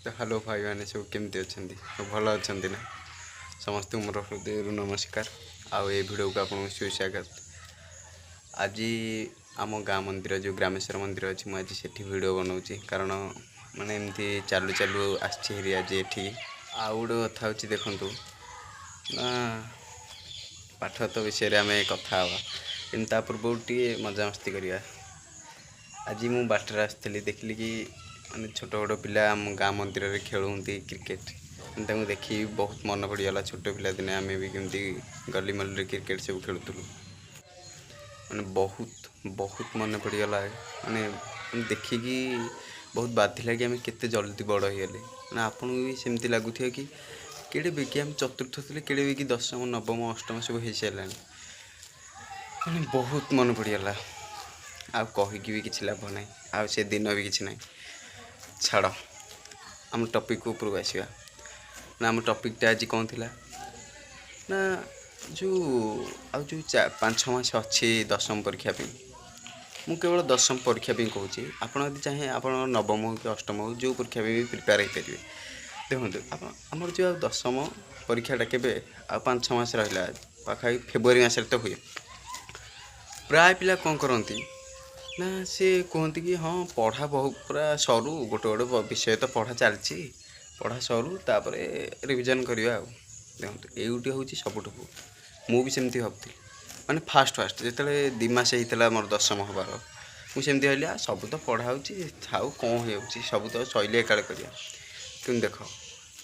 तो हेलो भाई मैंने सब केमती अच्छा सब भल अच्छा ना समस्त मोर हृदय नमस्कार आउ ये वीडियो को आपको सुस्वागत। आज आम गाँ मंदिर जो ग्रामेश्वर मंदिर अच्छी मुझे सेठी वीडियो बनाऊँगी कारण माने एमती चालू चालू आसी आज ये आउ गोटे कथा हूँ देखु ना पाठ तो विषय आम कथा हाँ कि पूर्व टे मजामस्ती करवा। आज मु बाटर आसती देखिली कि माने छोट छोट पिला आम गाँ मंदिर में खेलुंती क्रिकेट देखी बहुत मन पड़गला। छोट पिला दिने आम भी कमी गली मल्ली क्रिकेट सब खेलुलु मैंने बहुत बहुत मन पड़गला। माने देखिकी बहुत बाधिला कि आम केते जल्दी बड़ हो गले। मैंने आपको भी सेमती लगुथ कि केड़े बेगी आम चतुर्थ थे केड़े बेगी दशम नवम अष्टम सब हो सारा मैंने बहुत मन पड़गला। आ कहीकि भी किसी लाभ ना आ से दिन भी किसी ना छाड़ आम टपिक उपरକୁ आसवा ना आम टपिकटा आज कौन थिला ना जो आ जो 5-6 मास अच्छी दशम परीक्षा मु केवल दशम परीक्षा कहूँ आपड़ यदि चाहे आप नवम हो कि अष्टम हो जो परीक्षा भी प्रिपेयर हो पारे। देखो आमर जो दशम परीक्षाटा के आ 5-6 मास रहा पाखापी फेब्रुआरी मसरे तो हुए प्राय पिला कौन करती ना सी कहते कि हाँ पढ़ा बहुत पूरा सरू गोटे गोटे विषय तो पढ़ा चलती पढ़ा सरू तापर रिविजन करवा। देखो ये हूँ सबुठ मु भी सेमती भावती माने फास्ट जो 2 मास होता मोर दशम हबार मुझे भाई सब तो पढ़ा थाऊ कौन हो सब तो शैली एकाड़े करवा कि देख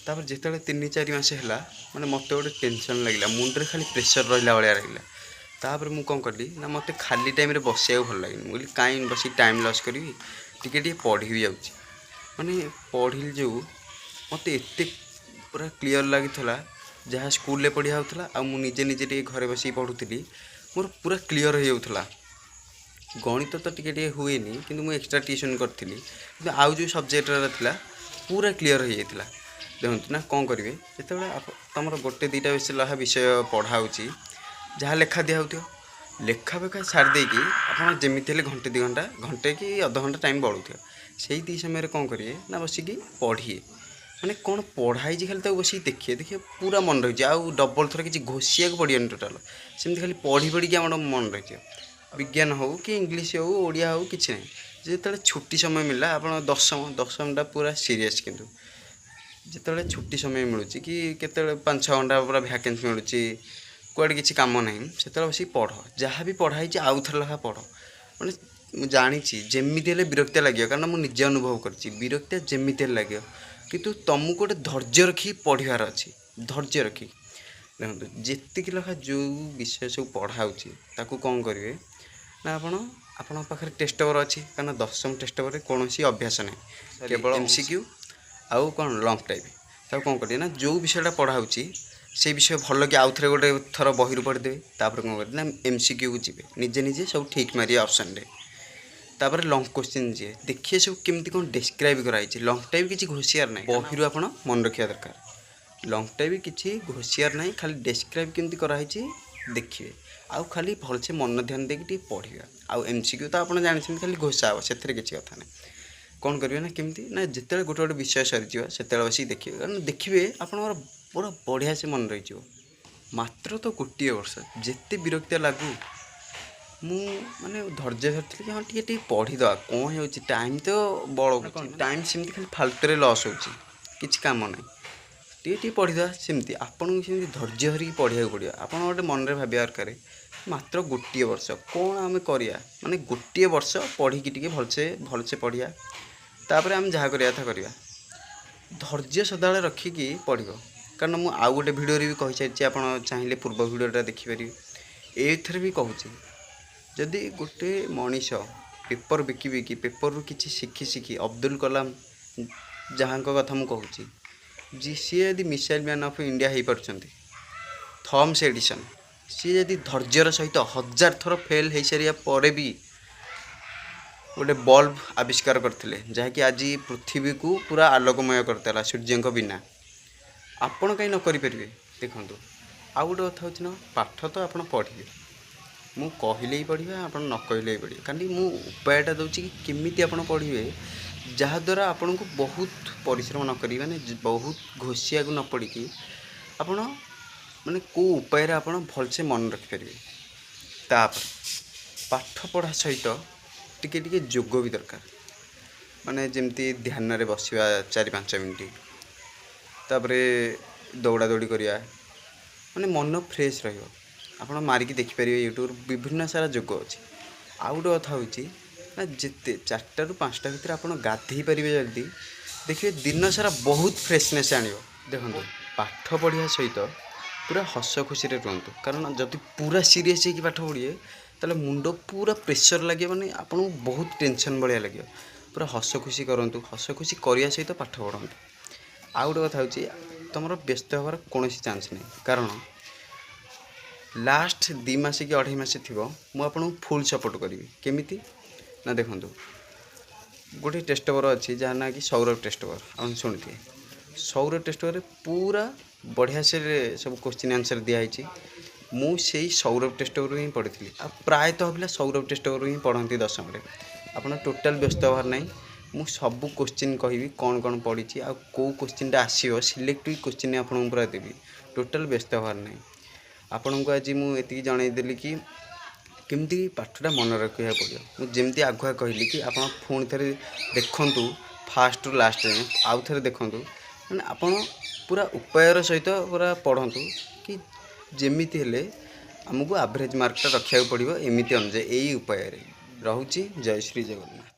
तापर जो 3-4 मास है मैंने मत गोटे टेंशन लगे मुंडे खाली प्रेसर रहा भाया रहा। तापर मु कौन कली ना मत खाली टाइम रे बसिया भल लगे मुझे कहीं बस टाइम लॉस करी टे पढ़ी भी जाऊँगी माने पढ़ी जो मत एत पूरा क्लीयर लगी जहाँ स्कूल पढ़ा होता आ मुझे निजे टे घरे बस पढ़ुली मोर पूरा क्लीयर हो जाऊला। गणित तो टे हुए कि मुझे एक्सट्रा ट्यूशन करी आउ जो सब्जेक्ट था पूरा क्लीयर हो जाता। देखो ना कौन करेंगे जो तुम गोटे 2टा विषय पढ़ाऊँ जहाँ लेखा दिखाऊ लेखा फेखा छाड़ देकी आप जमी घंटे 2 घंटा घंटे कि अध घंटा टाइम बढ़ू से दी समय कौन करेंगे ना बसिकी पढ़िए मैंने कौन पढ़ाई खाली बस देखिए पूरा मन रही आउ डबल थर किसी घोषिया को पड़ियानी टोटाल सेमती खाली पढ़ी पढ़ी आम मन रही विज्ञान हो कि इंग्लीश हो ओडिया हो कि ना जो छुट्टी समय मिलला आप दशमटा पूरा सीरीयस किंतु जो छुट्टी समय मिलूँ कि 5-6 घंटा पूरा भैकेंसी मिलूँ कुआड़े किसी कम ना से बस पढ़ जहाँ भी पढ़ाई आउ थे लखा पढ़ मैंने जानी जमी विरक्तिया लगे कारण मुझे अनुभव कर विरक्तिया जमी लगे कितु तुमको गोटे धैर्य रखी पढ़ार अच्छी धैर्य रखी। देखो जीक लखा जो विषय सब पढ़ाऊँ कौन करेंगे ना आपण पाखे टेस्ट पेपर अच्छी कारण दशम टेस्ट पेपर कौन अभ्यास ना केवल MCQ आउ कौन लंग टाइप कौन करेंगे ना जो विषयटा पढ़ाऊँ से विषय भल कि आउ थे गोटे थर बही पढ़ीदेवे तापर कौन करें ना MCQ को जी निजे निजे सब ठीक मारे ऑप्शन रे तापर लंग क्वेश्चन जी देखिए सब केमती कौन डिस्क्राइब कराई लंग टाइप किसी घोषियार ना बही आप मन रखा दरकार लंग टाइप किसी घोषियार ना खाली डिस्क्राइब केमती कराई देखिए आउ खाली भलसे मन ध्यान देकी पढ़ा आउ MCQ तो आप जानते खाली घोषा हे से किसी कथा ना कौन करेंगे ना केमती ना जिते गोटे गोटे विषय सरी से बस देखिए कारण देखिए आप पूरा बढ़िया से मन रही मात्र तो गोटे वर्ष जिते विरक्तिया लगू मु माने धैर्य धरती कि हाँ टे पढ़ीद कौन हो टाइम तो बड़ टाइम सेमती खाली फालतू लॉस हो किसी कम ना टे पढ़ीद सेमती आपन सेमती धैर्य धरिकी पढ़ा पड़ो आप गोटे मन में भाव दरकार मात्र गोटे वर्ष कौन आम करिया माने गोटे वर्ष पढ़ी टी भलसे पढ़िया तापर आम जहाँ करवा धैर्य सदा रखिकी पढ़ कारण मु आउ गोटे भिडियो भी कही सारी आप चाहिए पूर्व भिडियोटा देखिपारे एथर भी कहूँ जदि गोटे मनीष पेपर बिकी बिकी पेपर रू किसी शिखी अब्दुल कलाम जहाँ कथा मुझे कहूँ जी सी यदि मिसाइल मैन ऑफ इंडिया हो पार्टी थॉमस एडिसन सी यदि धैर्यर सहित 1000 थर फेल हो सारा पर भी गोटे बल्ब आविष्कार करते जहाँकि आज पृथ्वी को पूरा आलोकमय करता सूर्य बिना आपण कहीं न करें। देखो आउ गोटे कथा हूँ ना पाठ तो आप पढ़े मु कहले ही पढ़ा आप न कहले ही पढ़े खाली मु उपायटा दूसरी कि केमी आप पढ़े जहाँद्वारा आपन को बहुत परिश्रम न करी माने बहुत घोषिया को न पड़ी कि आपण माने को उपाय आप भलसे मन रखिपारे। तापर पाठ पढ़ा सहित टिके टिके जोग भी दरकार माने जमती ध्यान रे बसिबा 4-5 मिनिट तापरे दौड़ा दौड़ी करिया माने मन फ्रेश रहियो। आपण मारिकी देखिपारे यूट्यूब विभिन्न सारा जोग अच्छी। आउ गोटे कथा होची ना जिते 4टा ରୁ 5टा भितर आप गाधे पारे जल्दी देखिए दिन सारा बहुत फ्रेशनेस आनियो। देखो पाठ पढ़िया सहित पूरा हस खुशी रुहतु कारण जदि पूरा सीरीयस होगी पाठ पढ़िए ताले मुंड पूरा प्रेशर लगे माने आपको बहुत टेंशन भाया लगे। पूरा हस खुशी करूँ हस खुशी करने सहित पाठ पढ़ु। आउ गोटे कथा होची तुम व्यस्त हबार कौन चान्स नहीं कारण लास्ट 2 मास कि 2.5 मास थी मुझे फुल सपोर्ट करी केमिति ना। देखो गोटे टेस्ट पेपर अच्छी जहाँ ना कि सौरभ टेस्ट पेपर आप शुणुए सौरभ टेस्ट पेपर पूरा बढ़िया से सब क्वेश्चन आंसर दिखाई मुझे सौरभ टेस्ट पेपर ही पढ़ी आ प्रायतः पिला सौरभ टेस्ट पेपर ही पढ़ती 10वीं में। आपड़ टोटाल व्यस्त हबार नहीं मु सब क्वेश्चन कहि कौन कौन पढ़ी आ कौ क्वेश्चन आसो सिलेक्टिव क्वेश्चन आपको पूरा देवी टोटाल व्यस्त हबार नहीं। आपण को आज मुझे जनईदेली कि केमती पाठटा मन रखा पड़ो। मुझे आगुआ कहली कि आप पुणी थे देखु फास्ट रु लास्ट जाए आउ थे देखु मैंने आप पूरा उपायर सहित पूरा पढ़तु कि जमीती हेले आमको एवरेज मार्कटा रखा पड़ो एमती अनुजाई यही उपाय रोचे। जय श्री जगन्नाथ।